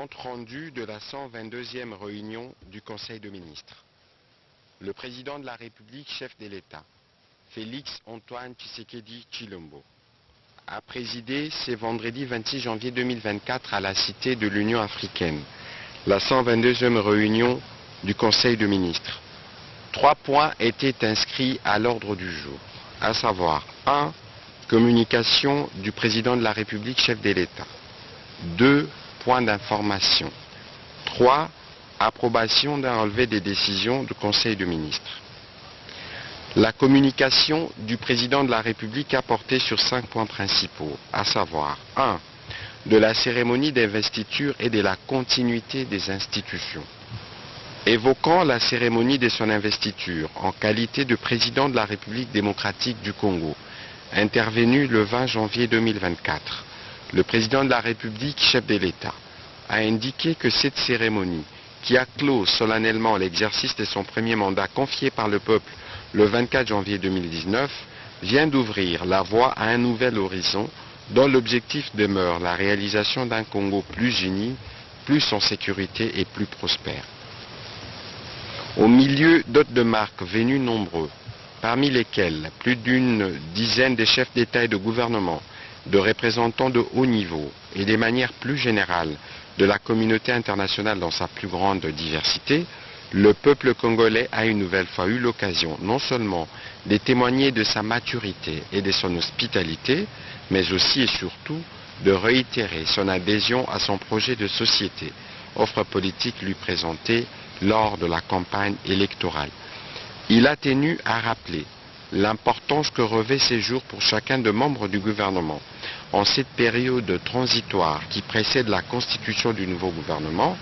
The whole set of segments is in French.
Compte rendu de la 122e réunion du Conseil de ministres. Le président de la République, chef de l'État, Félix Antoine Tshisekedi Tshilombo, a présidé ce vendredi 26 janvier 2024 à la Cité de l'Union africaine, la 122e réunion du Conseil de ministres. 3 points étaient inscrits à l'ordre du jour, à savoir 1. Communication du président de la République, chef de l'État. 2. Points d'information. 3. Approbation d'un relevé des décisions du Conseil de ministres. La communication du président de la République a porté sur 5 points principaux, à savoir 1. De la cérémonie d'investiture et de la continuité des institutions. Évoquant la cérémonie de son investiture en qualité de président de la République démocratique du Congo, intervenue le 20 janvier 2024, le président de la République, chef de l'État, a indiqué que cette cérémonie, qui a clos solennellement l'exercice de son premier mandat confié par le peuple le 24 janvier 2019, vient d'ouvrir la voie à un nouvel horizon dont l'objectif demeure la réalisation d'un Congo plus uni, plus en sécurité et plus prospère. Au milieu d'hôtes de marque venus nombreux, parmi lesquels plus d'une dizaine de chefs d'État et de gouvernement, de représentants de haut niveau et de manière plus générale de la communauté internationale dans sa plus grande diversité, le peuple congolais a une nouvelle fois eu l'occasion non seulement de témoigner de sa maturité et de son hospitalité, mais aussi et surtout de réitérer son adhésion à son projet de société, offre politique lui présentée lors de la campagne électorale. Il a tenu à rappeler l'importance que revêt ces jours pour chacun des membres du gouvernement en cette période transitoire qui précède la constitution du nouveau gouvernement.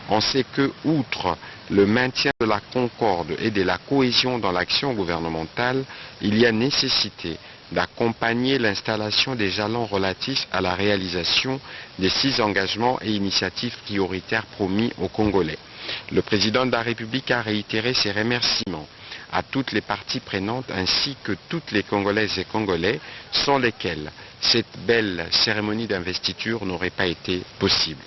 On sait que, outre le maintien de la concorde et de la cohésion dans l'action gouvernementale, il y a nécessité d'accompagner l'installation des jalons relatifs à la réalisation des 6 engagements et initiatives prioritaires promis aux Congolais. Le président de la République a réitéré ses remerciements à toutes les parties prenantes ainsi que toutes les Congolaises et Congolais sans lesquels cette belle cérémonie d'investiture n'aurait pas été possible.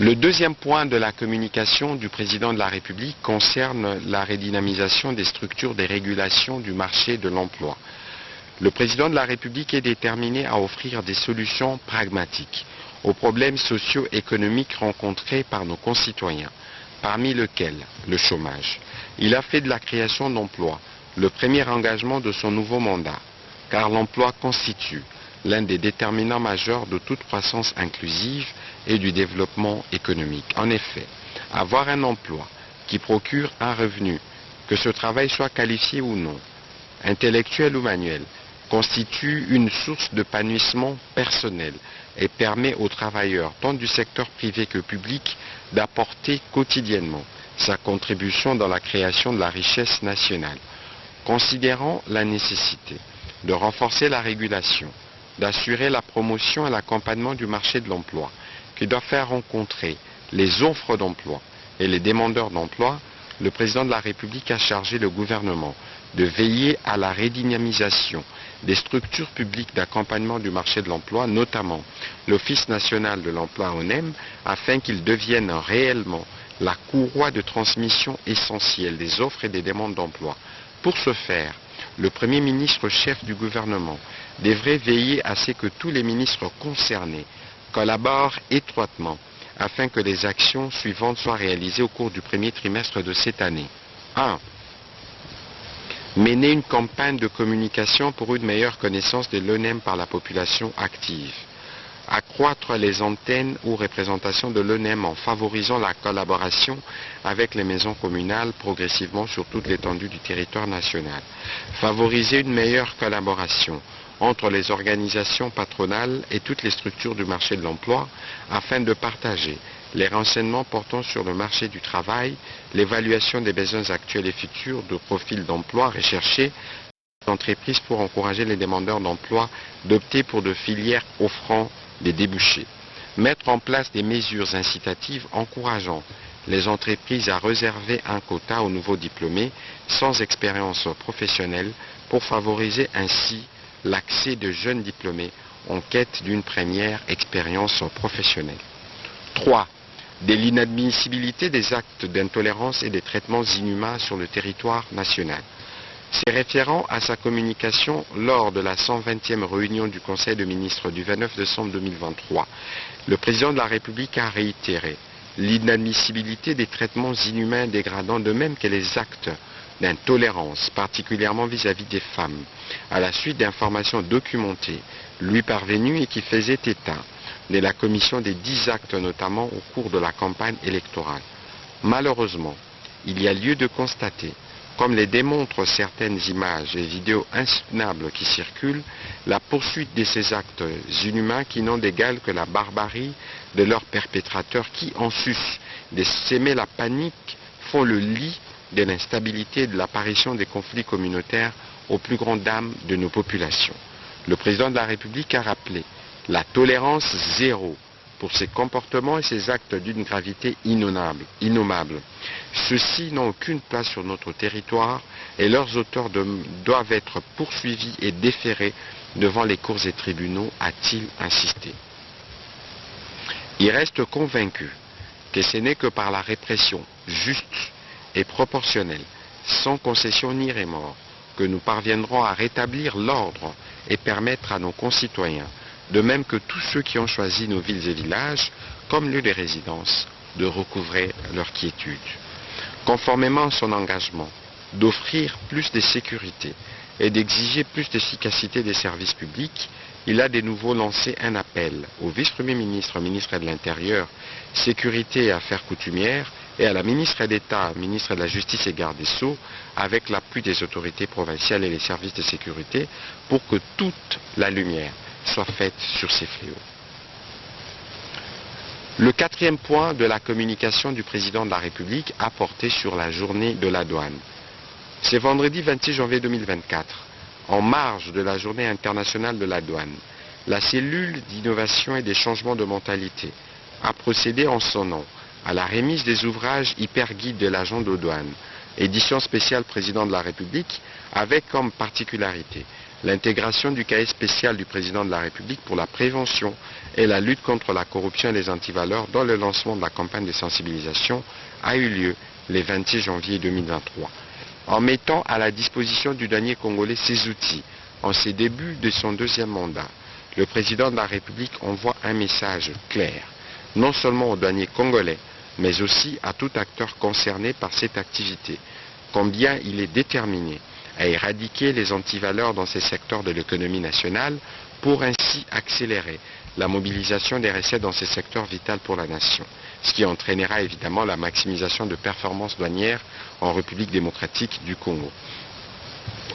Le deuxième point de la communication du président de la République concerne la redynamisation des structures de régulation du marché de l'emploi. Le président de la République est déterminé à offrir des solutions pragmatiques aux problèmes socio-économiques rencontrés par nos concitoyens, parmi lesquels le chômage. Il a fait de la création d'emplois le premier engagement de son nouveau mandat, car l'emploi constitue l'un des déterminants majeurs de toute croissance inclusive et du développement économique. En effet, avoir un emploi qui procure un revenu, que ce travail soit qualifié ou non, intellectuel ou manuel, constitue une source d'épanouissement personnel et permet aux travailleurs, tant du secteur privé que public, d'apporter quotidiennement sa contribution dans la création de la richesse nationale. Considérant la nécessité de renforcer la régulation, d'assurer la promotion et l'accompagnement du marché de l'emploi, qui doit faire rencontrer les offres d'emploi et les demandeurs d'emploi, le président de la République a chargé le gouvernement de veiller à la redynamisation des structures publiques d'accompagnement du marché de l'emploi, notamment l'Office national de l'emploi ONEM, afin qu'il devienne réellement la courroie de transmission essentielle des offres et des demandes d'emploi. Pour ce faire, le Premier ministre chef du gouvernement devrait veiller à ce que tous les ministres concernés collaborent étroitement afin que les actions suivantes soient réalisées au cours du premier trimestre de cette année. 1. Mener une campagne de communication pour une meilleure connaissance de l'ONEM par la population active. Accroître les antennes ou représentations de l'ONEM en favorisant la collaboration avec les maisons communales progressivement sur toute l'étendue du territoire national. Favoriser une meilleure collaboration entre les organisations patronales et toutes les structures du marché de l'emploi afin de partager les renseignements portant sur le marché du travail, l'évaluation des besoins actuels et futurs de profils d'emploi recherchés d'entreprises pour encourager les demandeurs d'emploi d'opter pour des filières offrant des débouchés. Mettre en place des mesures incitatives encourageant les entreprises à réserver un quota aux nouveaux diplômés sans expérience professionnelle pour favoriser ainsi l'accès de jeunes diplômés en quête d'une première expérience professionnelle. 3. De l'inadmissibilité des actes d'intolérance et des traitements inhumains sur le territoire national. Se référant à sa communication lors de la 120e réunion du Conseil des ministres du 29 décembre 2023, le président de la République a réitéré l'inadmissibilité des traitements inhumains dégradants, de même que les actes d'intolérance, particulièrement vis-à-vis des femmes, à la suite d'informations documentées lui parvenues et qui faisaient état de la commission des 10 actes, notamment au cours de la campagne électorale. Malheureusement, il y a lieu de constater, comme les démontrent certaines images et vidéos insoutenables qui circulent, la poursuite de ces actes inhumains qui n'ont d'égal que la barbarie de leurs perpétrateurs qui, en sus de s'aimer la panique, font le lit de l'instabilité et de l'apparition des conflits communautaires aux plus grandes dames de nos populations. Le président de la République a rappelé la tolérance zéro pour ces comportements et ces actes d'une gravité innommable. Ceux-ci n'ont aucune place sur notre territoire et leurs auteurs doivent être poursuivis et déférés devant les cours et tribunaux, a-t-il insisté. Il reste convaincu que ce n'est que par la répression juste et proportionnelle, sans concession ni remords, que nous parviendrons à rétablir l'ordre et permettre à nos concitoyens, de même que tous ceux qui ont choisi nos villes et villages comme lieu de résidence, de recouvrer leur quiétude. Conformément à son engagement d'offrir plus de sécurité et d'exiger plus d'efficacité des services publics, il a de nouveau lancé un appel au vice-premier ministre, ministre de l'Intérieur, Sécurité et Affaires coutumières, et à la ministre d'État, ministre de la Justice et garde des Sceaux, avec l'appui des autorités provinciales et les services de sécurité, pour que toute la lumière soit faite sur ces fléaux. Le 4e point de la communication du président de la République a porté sur la journée de la douane. C'est vendredi 26 janvier 2024, en marge de la journée internationale de la douane. La cellule d'innovation et des changements de mentalité a procédé en son nom à la remise des ouvrages hyper-guides de l'agent de douane, édition spéciale président de la République, avec comme particularité l'intégration du cahier spécial du président de la République pour la prévention et la lutte contre la corruption et les antivaleurs, dont le lancement de la campagne de sensibilisation a eu lieu le 26 janvier 2023. En mettant à la disposition du douanier congolais ces outils, en ses débuts de son 2e mandat, le président de la République envoie un message clair, non seulement aux douaniers congolais, mais aussi à tout acteur concerné par cette activité, combien il est déterminé à éradiquer les antivaleurs dans ces secteurs de l'économie nationale pour ainsi accélérer la mobilisation des recettes dans ces secteurs vitaux pour la nation, ce qui entraînera évidemment la maximisation de performances douanières en République démocratique du Congo.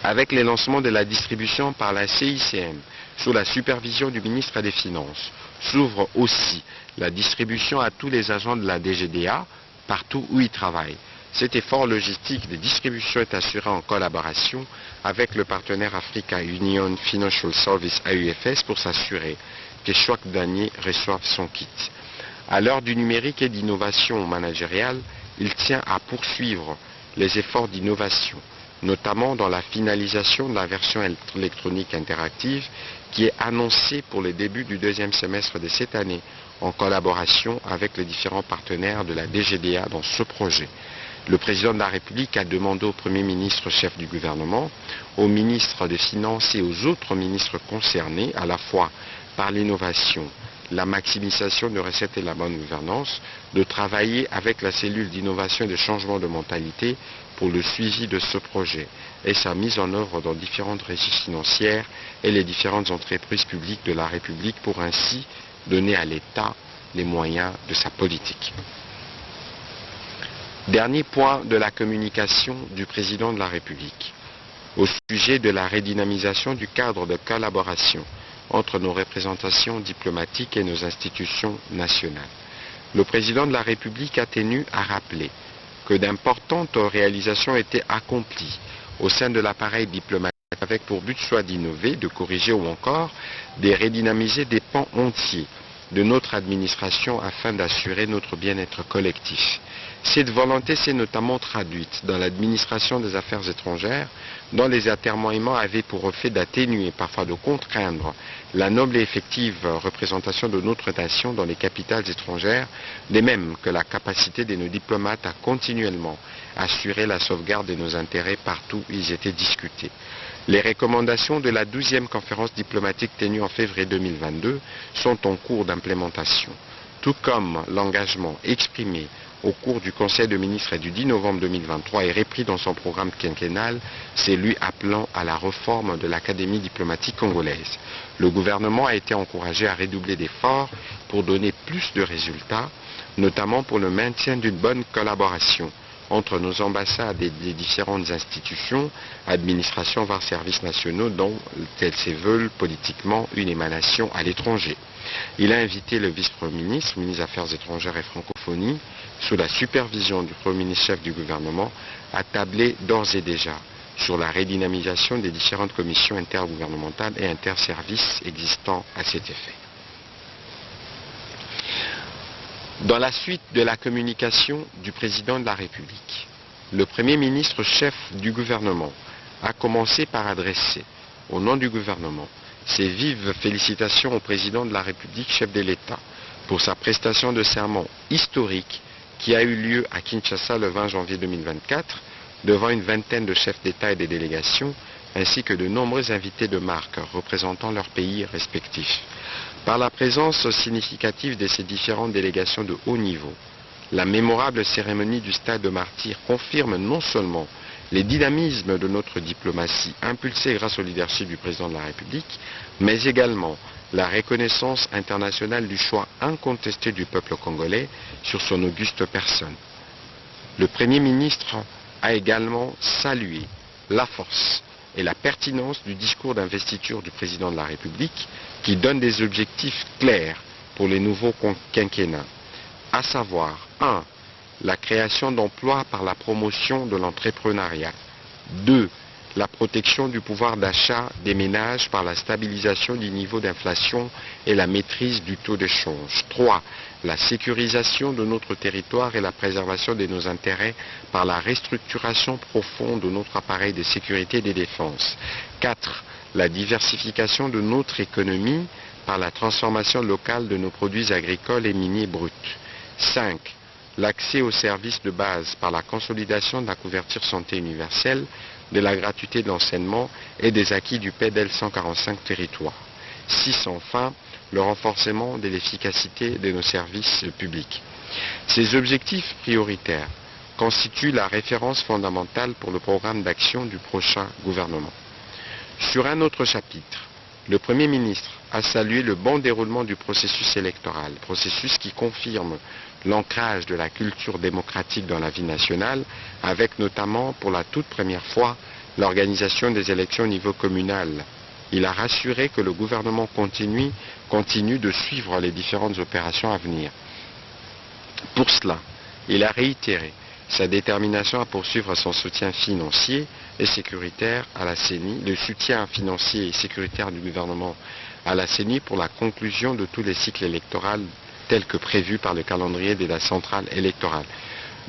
Avec le lancement de la distribution par la CICM, sous la supervision du ministre des Finances, s'ouvre aussi la distribution à tous les agents de la DGDA, partout où ils travaillent. Cet effort logistique de distribution est assuré en collaboration avec le partenaire Africa Union Financial Service AUFS pour s'assurer que chaque douanier reçoive son kit. À l'heure du numérique et d'innovation managériale, il tient à poursuivre les efforts d'innovation, notamment dans la finalisation de la version électronique interactive qui est annoncée pour le début du 2e semestre de cette année en collaboration avec les différents partenaires de la DGDA dans ce projet. Le président de la République a demandé au Premier ministre chef du gouvernement, au ministre des Finances et aux autres ministres concernés, à la fois par l'innovation, la maximisation de recettes et la bonne gouvernance, de travailler avec la cellule d'innovation et de changement de mentalité pour le suivi de ce projet et sa mise en œuvre dans différentes régies financières et les différentes entreprises publiques de la République pour ainsi donner à l'État les moyens de sa politique. Dernier point de la communication du président de la République, au sujet de la redynamisation du cadre de collaboration entre nos représentations diplomatiques et nos institutions nationales. Le président de la République a tenu à rappeler que d'importantes réalisations étaient accomplies au sein de l'appareil diplomatique avec pour but soit d'innover, de corriger ou encore de redynamiser des pans entiers de notre administration afin d'assurer notre bien-être collectif. Cette volonté s'est notamment traduite dans l'administration des affaires étrangères, dont les atermoiements avaient pour effet d'atténuer, parfois de contraindre, la noble et effective représentation de notre nation dans les capitales étrangères, de même que la capacité de nos diplomates à continuellement assurer la sauvegarde de nos intérêts partout où ils étaient discutés. Les recommandations de la 12e conférence diplomatique tenue en février 2022 sont en cours d'implémentation, tout comme l'engagement exprimé au cours du Conseil de ministres du 10 novembre 2023 et repris dans son programme quinquennal, c'est lui appelant à la réforme de l'Académie diplomatique congolaise. Le gouvernement a été encouragé à redoubler d'efforts pour donner plus de résultats, notamment pour le maintien d'une bonne collaboration entre nos ambassades et les différentes institutions, administrations, voire services nationaux dont elles se veulent politiquement une émanation à l'étranger. Il a invité le vice-premier ministre, ministre des Affaires étrangères et francophonie, sous la supervision du Premier ministre chef du gouvernement, à tabler d'ores et déjà sur la redynamisation des différentes commissions intergouvernementales et interservices existant à cet effet. Dans la suite de la communication du président de la République, le Premier ministre chef du gouvernement a commencé par adresser, au nom du gouvernement, ses vives félicitations au président de la République chef de l'État pour sa prestation de serment historique qui a eu lieu à Kinshasa le 20 janvier 2024 devant une vingtaine de chefs d'État et de délégations ainsi que de nombreux invités de marque représentant leurs pays respectifs. Par la présence significative de ces différentes délégations de haut niveau, la mémorable cérémonie du Stade de Martyrs confirme non seulement les dynamismes de notre diplomatie impulsés grâce au leadership du président de la République, mais également la reconnaissance internationale du choix incontesté du peuple congolais sur son auguste personne. Le Premier ministre a également salué la force et la pertinence du discours d'investiture du président de la République qui donne des objectifs clairs pour les nouveaux quinquennats, à savoir 1. La création d'emplois par la promotion de l'entrepreneuriat. 2. La protection du pouvoir d'achat des ménages par la stabilisation du niveau d'inflation et la maîtrise du taux de change. 3. La sécurisation de notre territoire et la préservation de nos intérêts par la restructuration profonde de notre appareil de sécurité et de défense. 4. La diversification de notre économie par la transformation locale de nos produits agricoles et miniers bruts. 5. L'accès aux services de base par la consolidation de la couverture santé universelle, de la gratuité de l'enseignement et des acquis du PEDEL 145 territoires. 6. Enfin, le renforcement de l'efficacité de nos services publics. Ces objectifs prioritaires constituent la référence fondamentale pour le programme d'action du prochain gouvernement. Sur un autre chapitre, le Premier ministre a salué le bon déroulement du processus électoral, processus qui confirme l'ancrage de la culture démocratique dans la vie nationale, avec notamment pour la toute première fois l'organisation des élections au niveau communal. Il a rassuré que le gouvernement continue de suivre les différentes opérations à venir. Pour cela, il a réitéré sa détermination à poursuivre son soutien financier et sécuritaire à la CENI, le soutien financier et sécuritaire du gouvernement à la CENI pour la conclusion de tous les cycles électoraux tels que prévus par le calendrier de la centrale électorale.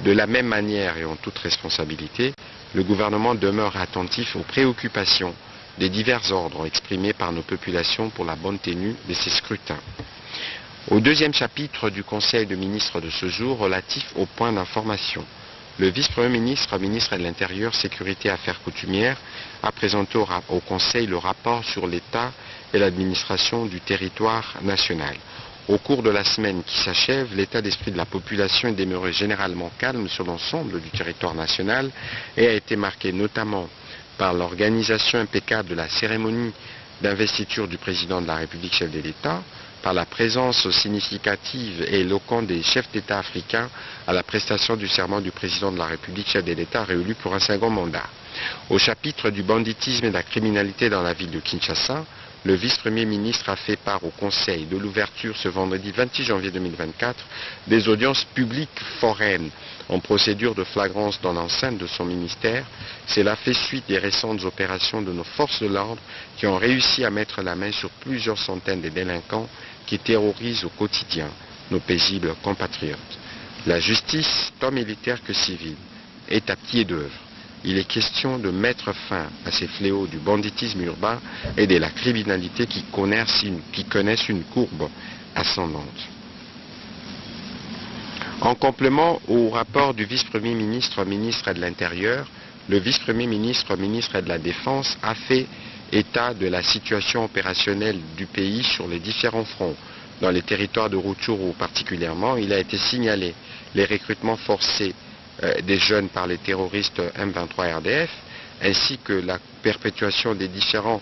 De la même manière et en toute responsabilité, le gouvernement demeure attentif aux préoccupations des divers ordres exprimés par nos populations pour la bonne tenue de ces scrutins. Au deuxième chapitre du Conseil de ministres de ce jour relatif aux points d'information, le vice-premier ministre, ministre de l'Intérieur, Sécurité et Affaires coutumières, a présenté au Conseil le rapport sur l'état et l'administration du territoire national. Au cours de la semaine qui s'achève, l'état d'esprit de la population est demeuré généralement calme sur l'ensemble du territoire national et a été marqué notamment par l'organisation impeccable de la cérémonie d'investiture du président de la République chef de l'État, par la présence significative et éloquente des chefs d'État africains à la prestation du serment du président de la République chef de l'État réélu pour un second mandat. Au chapitre du banditisme et de la criminalité dans la ville de Kinshasa, le vice-premier ministre a fait part au Conseil de l'ouverture ce vendredi 26 janvier 2024 des audiences publiques foraines en procédure de flagrance dans l'enceinte de son ministère. Cela fait suite des récentes opérations de nos forces de l'ordre qui ont réussi à mettre la main sur plusieurs centaines de délinquants qui terrorisent au quotidien nos paisibles compatriotes. La justice, tant militaire que civile, est à pied d'œuvre. il est question de mettre fin à ces fléaux du banditisme urbain et de la criminalité qui connaissent une courbe ascendante. En complément au rapport du vice-premier ministre, ministre de l'Intérieur, le vice-premier ministre, ministre de la Défense a fait état de la situation opérationnelle du pays sur les différents fronts. Dans les territoires de Rutshuru particulièrement, il a été signalé les recrutements forcés des jeunes par les terroristes M23 RDF, ainsi que la perpétuation des différents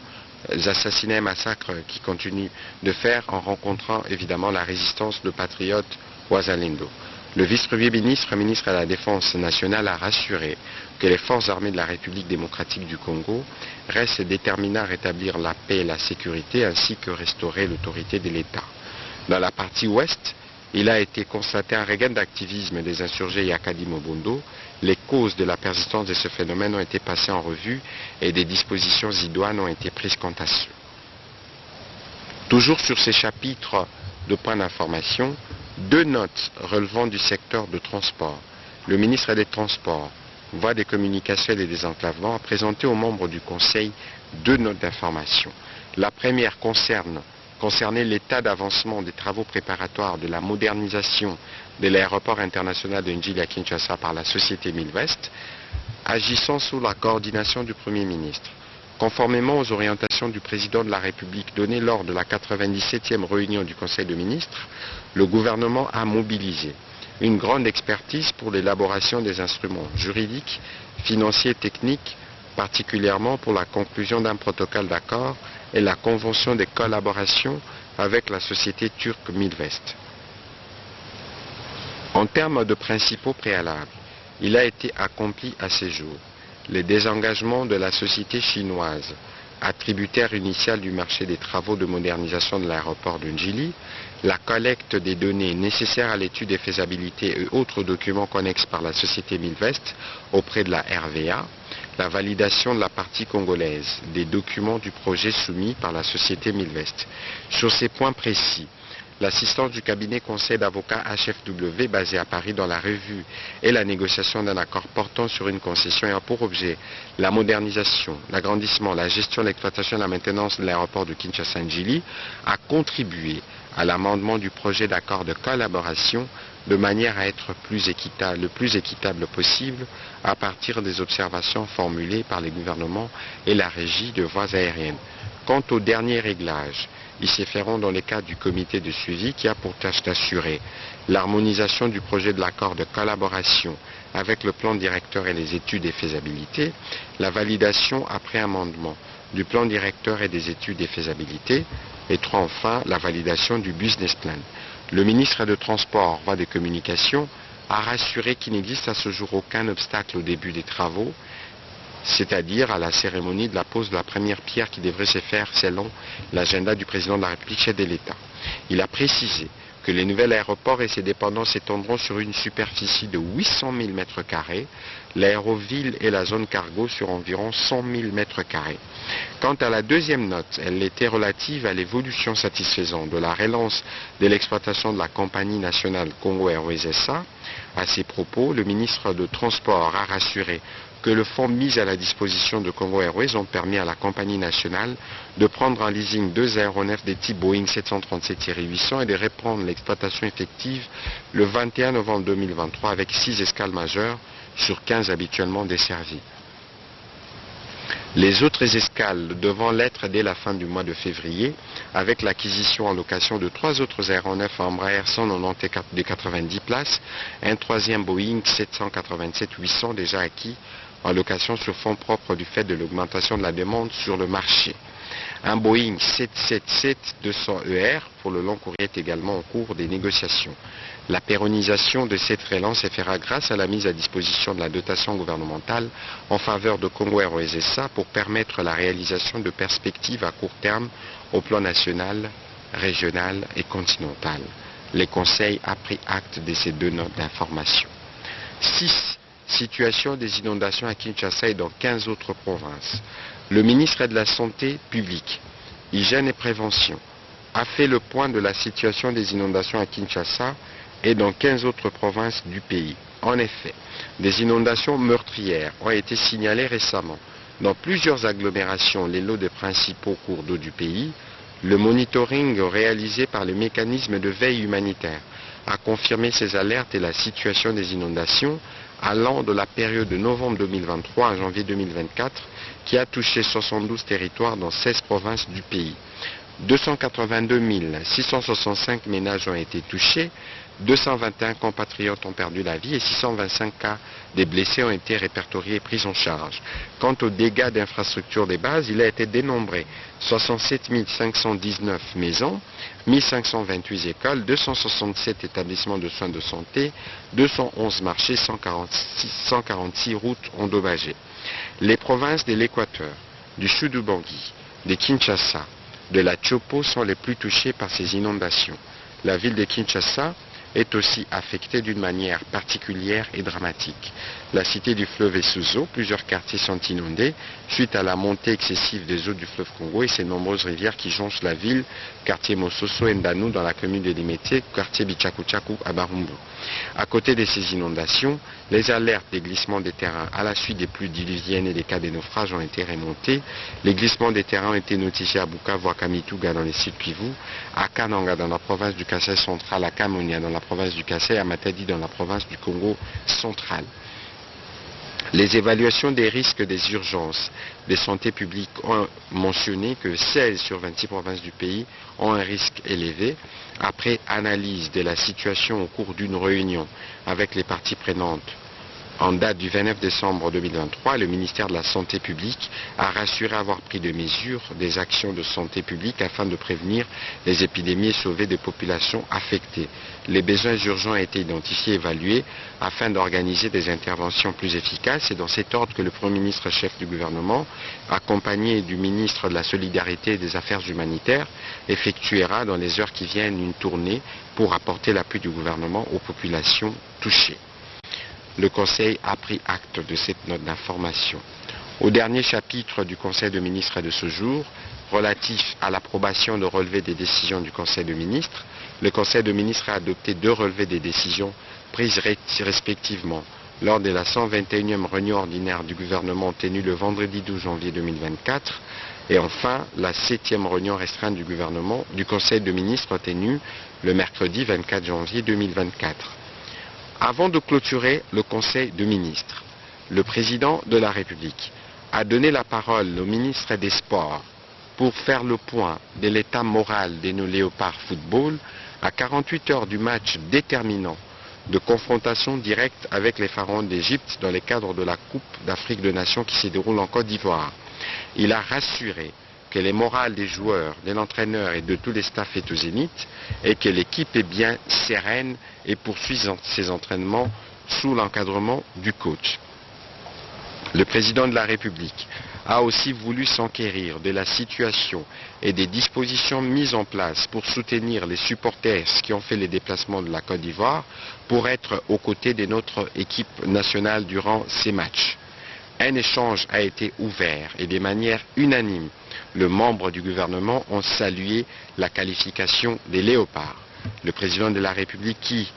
assassinats et massacres qui continuent de faire en rencontrant évidemment la résistance de patriotes Wazalendo. Le vice-premier ministre, ministre de la Défense nationale, a rassuré que les forces armées de la République démocratique du Congo restent déterminées à rétablir la paix et la sécurité ainsi que restaurer l'autorité de l'État. Dans la partie ouest, il a été constaté un regain d'activisme des insurgés Yakadi Mobondo. Les causes de la persistance de ce phénomène ont été passées en revue et des dispositions idoines ont été prises quant à ceux. Toujours sur ces chapitres de points d'information, 2 notes relevant du secteur de transport. Le ministre des Transports, voie des communications et des désenclavements, a présenté aux membres du Conseil 2 notes d'information. La première concernait l'état d'avancement des travaux préparatoires de la modernisation de l'aéroport international de Njili à Kinshasa par la société Milvest, agissant sous la coordination du Premier ministre. Conformément aux orientations du président de la République données lors de la 97e réunion du Conseil de ministres, le gouvernement a mobilisé une grande expertise pour l'élaboration des instruments juridiques, financiers et techniques, particulièrement pour la conclusion d'un protocole d'accord et la convention de collaboration avec la société turque Milvest. En termes de principaux préalables, il a été accompli à ce jour le désengagement de la société chinoise, attributaire initiale du marché des travaux de modernisation de l'aéroport de Njili, la collecte des données nécessaires à l'étude des faisabilités et autres documents connexes par la société Milvest auprès de la RVA, la validation de la partie congolaise des documents du projet soumis par la société Milvest. Sur ces points précis, l'assistance du cabinet conseil d'avocats HFW basé à Paris dans la revue et la négociation d'un accord portant sur une concession ayant pour objet la modernisation, l'agrandissement, la gestion, l'exploitation et la maintenance de l'aéroport de Kinshasa-Njili a contribué à l'amendement du projet d'accord de collaboration de manière à être le plus équitable possible à partir des observations formulées par les gouvernements et la régie de voies aériennes. Quant au dernier réglage, ils se feront dans le cadre du comité de suivi qui a pour tâche d'assurer l'harmonisation du projet de l'accord de collaboration avec le plan directeur et les études de faisabilité, la validation après amendement du plan directeur et des études de faisabilité, et 3 enfin, la validation du business plan. Le ministre des Transports, voies des communications, a rassuré qu'il n'existe à ce jour aucun obstacle au début des travaux, c'est-à-dire à la cérémonie de la pose de la première pierre qui devrait se faire selon l'agenda du président de la République, chef de l'État. Il a précisé que les nouveaux aéroports et ses dépendances s'étendront sur une superficie de 800 000 m², l'aéroville et la zone cargo sur environ 100 000 m². Quant à la deuxième note, elle était relative à l'évolution satisfaisante de la relance de l'exploitation de la compagnie nationale Congo Airways SA. À ces propos, le ministre des Transports a rassuré que le fonds mis à la disposition de Congo Airways ont permis à la compagnie nationale de prendre en leasing 2 aéronefs des types Boeing 737-800 et de reprendre l'exploitation effective le 21 novembre 2023 avec 6 escales majeures sur 15 habituellement desservies. Les autres escales devant l'être dès la fin du mois de février, avec l'acquisition en location de 3 autres aéronefs Embraer 190 de 90 places, un 3e Boeing 787-800 déjà acquis en location sur fonds propres du fait de l'augmentation de la demande sur le marché. Un Boeing 777-200ER pour le long courrier est également en cours des négociations. La pérennisation de cette relance se fera grâce à la mise à disposition de la dotation gouvernementale en faveur de Congo Airways SA pour permettre la réalisation de perspectives à court terme au plan national, régional et continental. Le Conseil a pris acte de ces 2 notes d'information. 6. Situation des inondations à Kinshasa et dans 15 autres provinces. Le ministre de la Santé publique, Hygiène et Prévention a fait le point de la situation des inondations à Kinshasa et dans 15 autres provinces du pays. En effet, des inondations meurtrières ont été signalées récemment dans plusieurs agglomérations, les lots des principaux cours d'eau du pays. Le monitoring réalisé par le mécanisme de veille humanitaire a confirmé ces alertes et la situation des inondations allant de la période de novembre 2023 à janvier 2024 qui a touché 72 territoires dans 16 provinces du pays. 282 665 ménages ont été touchés, 221 compatriotes ont perdu la vie et 625 cas des blessés ont été répertoriés et pris en charge. Quant aux dégâts d'infrastructures des bases, il a été dénombré 67 519 maisons, 1528 écoles, 267 établissements de soins de santé, 211 marchés, 146 routes endommagées. Les provinces de l'Équateur, du Sud-Bangui, de Kinshasa, de la Chopo sont les plus touchées par ces inondations. La ville de Kinshasa est aussi affectée d'une manière particulière et dramatique. La cité du fleuve est sous eau, plusieurs quartiers sont inondés suite à la montée excessive des eaux du fleuve Congo et ses nombreuses rivières qui jonchent la ville, quartier Mososo Ndanou dans la commune de Limete, quartier Bichakuchaku à Barumbu. À côté de ces inondations, les alertes des glissements des terrains à la suite des pluies diluviennes et des cas de naufrage ont été remontés. Les glissements des terrains ont été notifiés à Bukavu, à Kamituga dans les sites Kivu, à Kananga dans la province du Kasaï central, à Kamonia dans la province du Kasaï et à Matadi dans la province du Congo central. Les évaluations des risques des urgences de santé publique ont mentionné que 16 sur 26 provinces du pays ont un risque élevé. Après analyse de la situation au cours d'une réunion avec les parties prenantes en date du 29 décembre 2023, le ministère de la Santé publique a rassuré avoir pris des mesures, des actions de santé publique afin de prévenir les épidémies et sauver des populations affectées. Les besoins urgents ont été identifiés et évalués afin d'organiser des interventions plus efficaces. C'est dans cet ordre que le Premier ministre chef du gouvernement, accompagné du ministre de la Solidarité et des Affaires humanitaires, effectuera dans les heures qui viennent une tournée pour apporter l'appui du gouvernement aux populations touchées. Le Conseil a pris acte de cette note d'information. Au dernier chapitre du Conseil de ministres de ce jour, relatif à l'approbation de relevés des décisions du Conseil de ministres, le Conseil de ministres a adopté 2 relevés des décisions prises respectivement lors de la 121e réunion ordinaire du gouvernement tenue le vendredi 12 janvier 2024 et enfin la 7e réunion restreinte du gouvernement du Conseil de ministres tenue le mercredi 24 janvier 2024. Avant de clôturer le Conseil de ministres, le président de la République a donné la parole au ministre des Sports pour faire le point de l'état moral de nos léopards football à 48 heures du match déterminant de confrontation directe avec les pharaons d'Égypte dans le cadre de la Coupe d'Afrique des Nations qui se déroule en Côte d'Ivoire. Il a rassuré que le moral des joueurs, de l'entraîneur et de tous les staffs est au zénith et que l'équipe est bien sereine et poursuit ses entraînements sous l'encadrement du coach. Le président de la République a aussi voulu s'enquérir de la situation et des dispositions mises en place pour soutenir les supporters qui ont fait les déplacements de la Côte d'Ivoire pour être aux côtés de notre équipe nationale durant ces matchs. Un échange a été ouvert et de manière unanime, les membres du gouvernement ont salué la qualification des léopards. Le président de la République qui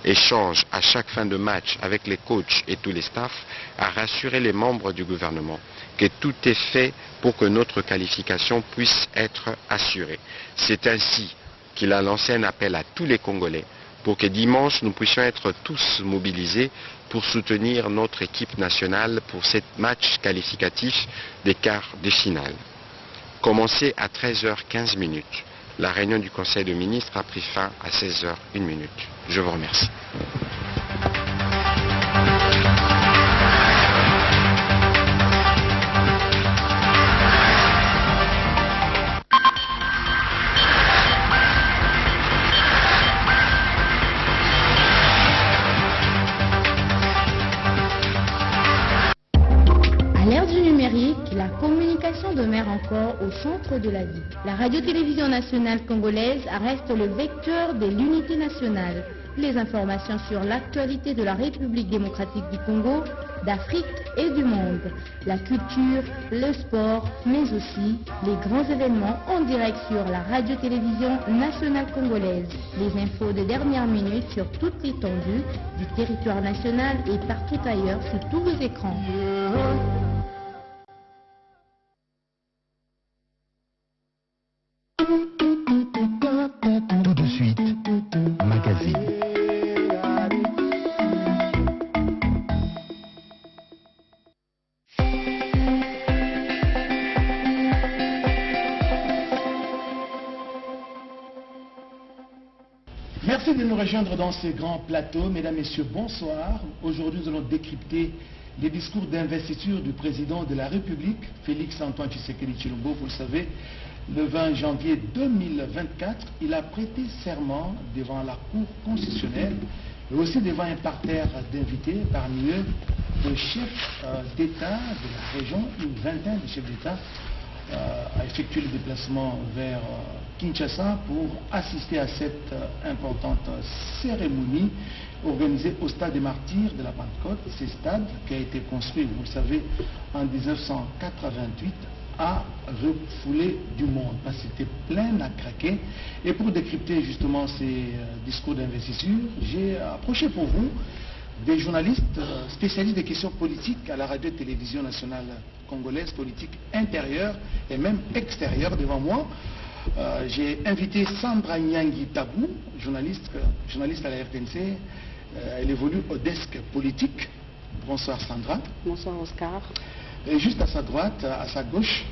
échange à chaque fin de match avec les coachs et tous les staffs a rassuré les membres du gouvernement que tout est fait pour que notre qualification puisse être assurée. C'est ainsi qu'il a lancé un appel à tous les Congolais pour que dimanche nous puissions être tous mobilisés pour soutenir notre équipe nationale pour ce match qualificatif des quarts de finale. Commencé à 13h15. La réunion du Conseil de ministres a pris fin à 16h01. Je vous remercie. À l'ère du numérique, la communication demeure encore au centre de la vie. La radio-télévision nationale congolaise reste le vecteur de l'unité nationale. les informations sur l'actualité de la République démocratique du Congo, d'Afrique et du monde, la culture, le sport, mais aussi les grands événements en direct sur la radio-télévision nationale congolaise. Les infos de dernière minute sur toute l'étendue du territoire national et partout ailleurs sur tous vos écrans. Tout de suite, magazine. Merci de nous rejoindre dans ce grand plateau. Mesdames, Messieurs, bonsoir. Aujourd'hui, nous allons décrypter les discours d'investiture du président de la République, Félix Antoine Tshisekedi Tshilombo. Vous le savez, le 20 janvier 2024, il a prêté serment devant la Cour constitutionnelle et aussi devant un parterre d'invités, parmi eux le chef d'État de la région. Une vingtaine de chefs d'État a effectué le déplacement vers Kinshasa pour assister à cette importante cérémonie organisée au stade des Martyrs de la Pentecôte. Ce stade qui a été construit, vous le savez, en 1988, a refoulé du monde parce que c'était plein à craquer. Et pour décrypter justement ces discours d'investiture, j'ai approché pour vous des journalistes spécialistes des questions politiques à la radio-télévision nationale congolaise, politique intérieure et même extérieure. Devant moi, j'ai invité Sandra Nyangi Tabou, journaliste à la RTNC. Elle évolue au desk politique. Bonsoir Sandra. Bonsoir Oscar. Et juste à sa droite, à sa gauche,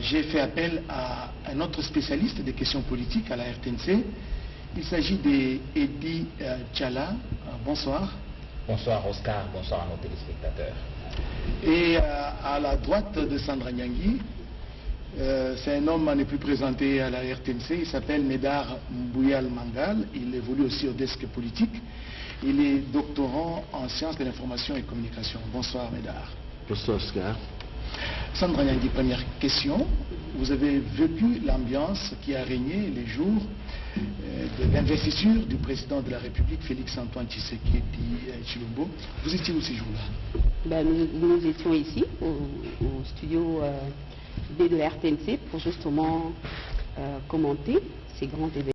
j'ai fait appel à un autre spécialiste des questions politiques à la RTNC. Il s'agit d'Edi Tchala. Bonsoir. Bonsoir Oscar, bonsoir à nos téléspectateurs. Et à la droite de Sandra Nyangi, c'est un homme à ne plus présenté à la RTNC. Il s'appelle Médard Mbouyal Mangal. Il évolue aussi au desk politique. Il est doctorant en sciences de l'information et communication. Bonsoir Médard. Bonsoir Oscar. Sandra Nyangi, première question. Vous avez vécu l'ambiance qui a régné les jours de l'investiture du président de la République, Félix Antoine Tshisekedi Tshilombo. Vous étiez où ces jours-là? Nous étions ici, au studio B de la RTNC, pour justement commenter ces grands événements.